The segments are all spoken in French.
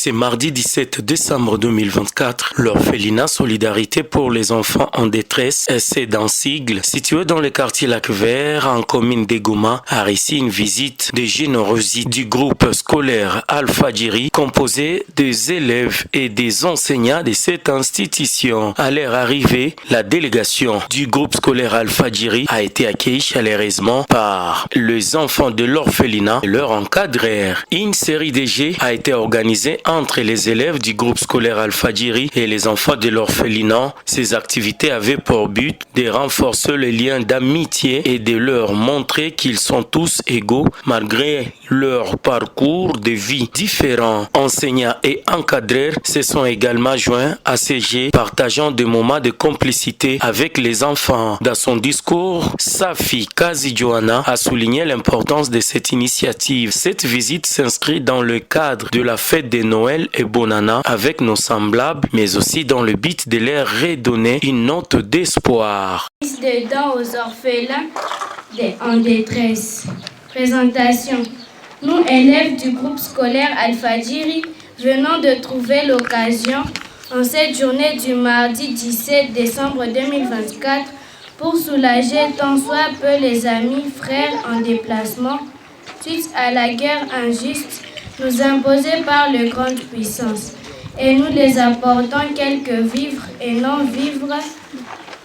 C'est mardi 17 décembre 2024. L'orphelinat Solidarité pour les enfants en détresse, SC dans sigle, situé dans le quartier Lac-Vert, en commune d'Egouma, a réussi une visite de générosité du groupe scolaire Al-Fadjiri, composé des élèves et des enseignants de cette institution. À leur arrivée, la délégation du groupe scolaire Al-Fadjiri a été accueillie chaleureusement par les enfants de l'orphelinat et leurs encadreurs. Une série de jeux a été organisée entre les élèves du groupe scolaire Al-Fadjiri et les enfants de l'orphelinat. Ces activités avaient pour but de renforcer les liens d'amitié et de leur montrer qu'ils sont tous égaux malgré leur parcours de vie différents. Enseignants et encadreurs se sont également joints à ces jeux, partageant des moments de complicité avec les enfants. Dans son discours, Safi Kazi Johanna a souligné l'importance de cette initiative. Cette visite s'inscrit dans le cadre de la fête de Noël et Bonana avec nos semblables, mais aussi dans le but de leur redonner une note d'espoir. De dons aux orphelins en détresse. Présentation. Nous, élèves du groupe scolaire Al-Fadjiri, venons de trouver l'occasion en cette journée du mardi 17 décembre 2024 pour soulager tant soit peu les amis, frères en déplacement suite à la guerre injuste nous imposée par les grandes puissances. Et nous les apportons quelques vivres et non-vivres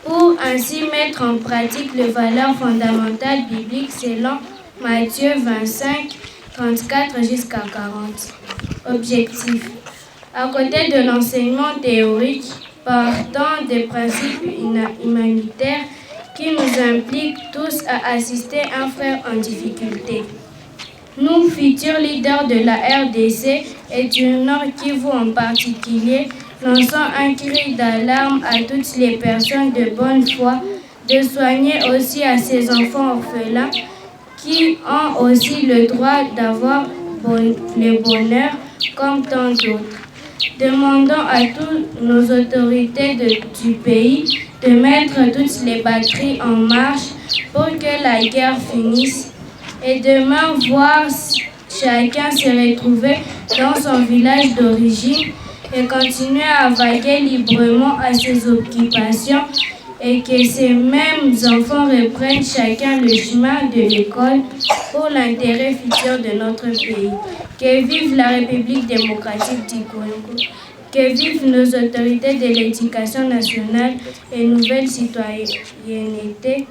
pour ainsi mettre en pratique les valeurs fondamentales bibliques selon Matthieu 25, 34 jusqu'à 40. Objectif. À côté de l'enseignement théorique, partant des principes humanitaires qui nous impliquent tous à assister un frère en difficulté. Nous, futurs leaders de la RDC et du Nord Kivu en particulier, lançons un cri d'alarme à toutes les personnes de bonne foi de soigner aussi à ces enfants orphelins qui ont aussi le droit d'avoir le bonheur comme tant d'autres. Demandons à toutes nos autorités du pays de mettre toutes les batteries en marche pour que la guerre finisse et demain voir chacun se retrouver dans son village d'origine et continuer à vaguer librement à ses occupations et que ces mêmes enfants reprennent chacun le chemin de l'école pour l'intérêt futur de notre pays. Que vive la République démocratique du Congo, que vivent nos autorités de l'éducation nationale et nouvelle citoyenneté,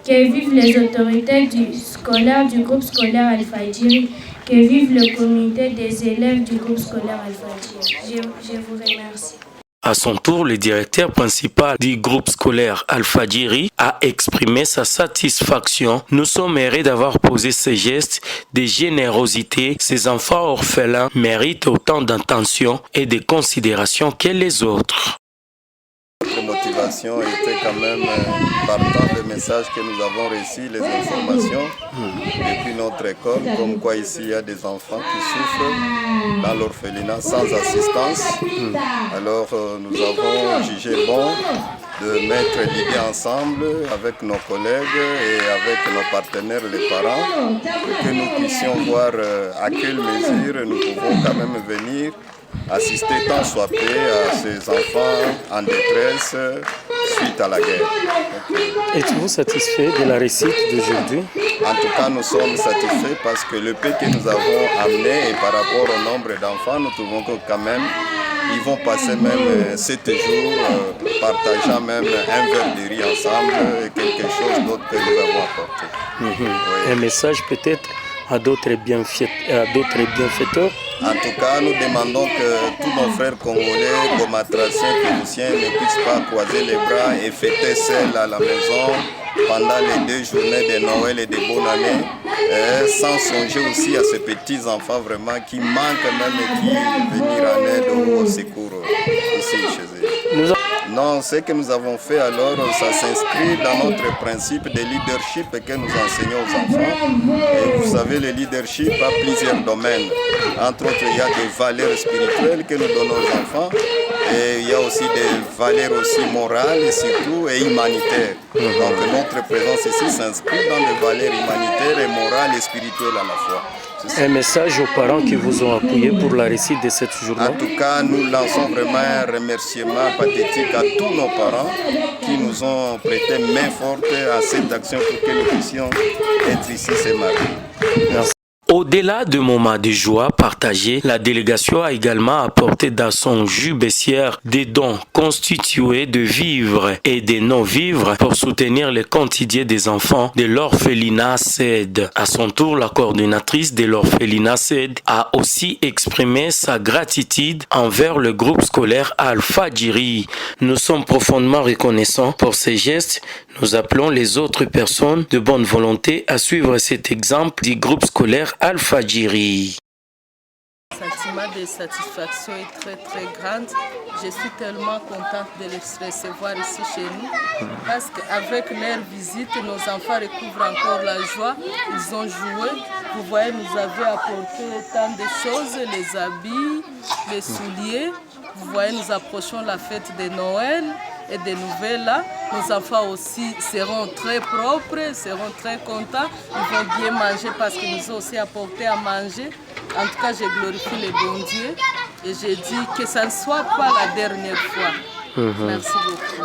que vivent les autorités du groupe scolaire Al-Fadjiri, que vive le comité des élèves du groupe scolaire Al-Fadjiri. Je vous remercie. À son tour, le directeur principal du groupe scolaire Al-Fadjiri a exprimé sa satisfaction. Nous sommes heureux d'avoir posé ces gestes de générosité. Ces enfants orphelins méritent autant d'attention et de considération que les autres. Notre motivation était quand même, partant des messages que nous avons reçus, les informations depuis notre école, comme quoi ici il y a des enfants qui souffrent dans l'orphelinat sans assistance. Alors nous avons jugé bon de mettre l'idée ensemble avec nos collègues et avec nos partenaires, les parents, pour que nous puissions voir à quelle mesure nous pouvons quand même venir assister tant soit peu à ces enfants en détresse suite à la guerre. Êtes-vous satisfait de la réussite d'aujourd'hui? En tout cas, nous sommes satisfaits parce que le peu que nous avons amené et par rapport au nombre d'enfants, nous trouvons que quand même, ils vont passer même 7 jours partageant même un verre de riz ensemble et quelque chose d'autre que nous avons apporté. Oui. Un message peut-être à d'autres bienfaiteurs. En tout cas, nous demandons que tous nos frères congolais, gomatraciens, pérussiens ne puissent pas croiser les bras et fêter seuls à la maison pendant les 2 journées de Noël et de bonne année, sans songer aussi à ces petits enfants vraiment qui manquent même et qui venir en aide au secours ici chez eux. Non, ce que nous avons fait alors, ça s'inscrit dans notre principe de leadership que nous enseignons aux enfants. Et vous savez, le leadership a plusieurs domaines. Entre autres, il y a des valeurs spirituelles que nous donnons aux enfants. Et il y a aussi des valeurs aussi morales et surtout et humanitaires. Donc notre présence ici s'inscrit dans des valeurs humanitaires et morales et spirituelles à la fois. Un message aux parents qui vous ont appuyé pour la réussite de cette journée. En tout cas, nous lançons vraiment un remerciement pathétique à tous nos parents qui nous ont prêté main forte à cette action pour que nous puissions être ici ce matin. Merci. Au-delà de moments de joie partagés, la délégation a également apporté dans son jus baissière des dons constitués de vivres et de non-vivres pour soutenir le quotidien des enfants de l'orphelinat SAID. À son tour, la coordinatrice de l'orphelinat SAID a aussi exprimé sa gratitude envers le groupe scolaire Al-Fajiri. Nous sommes profondément reconnaissants pour ces gestes. Nous appelons les autres personnes de bonne volonté à suivre cet exemple du groupe scolaire Al-Fajiri. Le sentiment de satisfaction est très grande. Je suis tellement contente de les recevoir ici chez nous parce qu'avec leur visite, nos enfants recouvrent encore la joie. Ils ont joué. Vous voyez, nous avons apporté tant de choses, les habits, les souliers. Vous voyez, nous approchons la fête de Noël et des nouvelles là. Nos enfants aussi seront très propres, seront très contents. Ils vont bien manger parce qu'ils nous ont aussi apporté à manger. En tout cas, je glorifie le bon Dieu et je dis que ça ne soit pas la dernière fois. Merci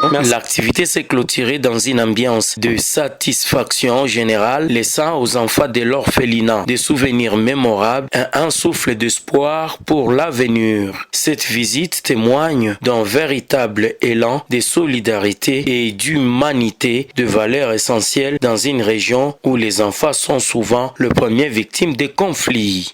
beaucoup. L'activité s'est clôturée dans une ambiance de satisfaction générale, laissant aux enfants de l'orphelinat des souvenirs mémorables et un souffle d'espoir pour l'avenir. Cette visite témoigne d'un véritable élan de solidarité et d'humanité, de valeurs essentielles dans une région où les enfants sont souvent les premières victimes des conflits.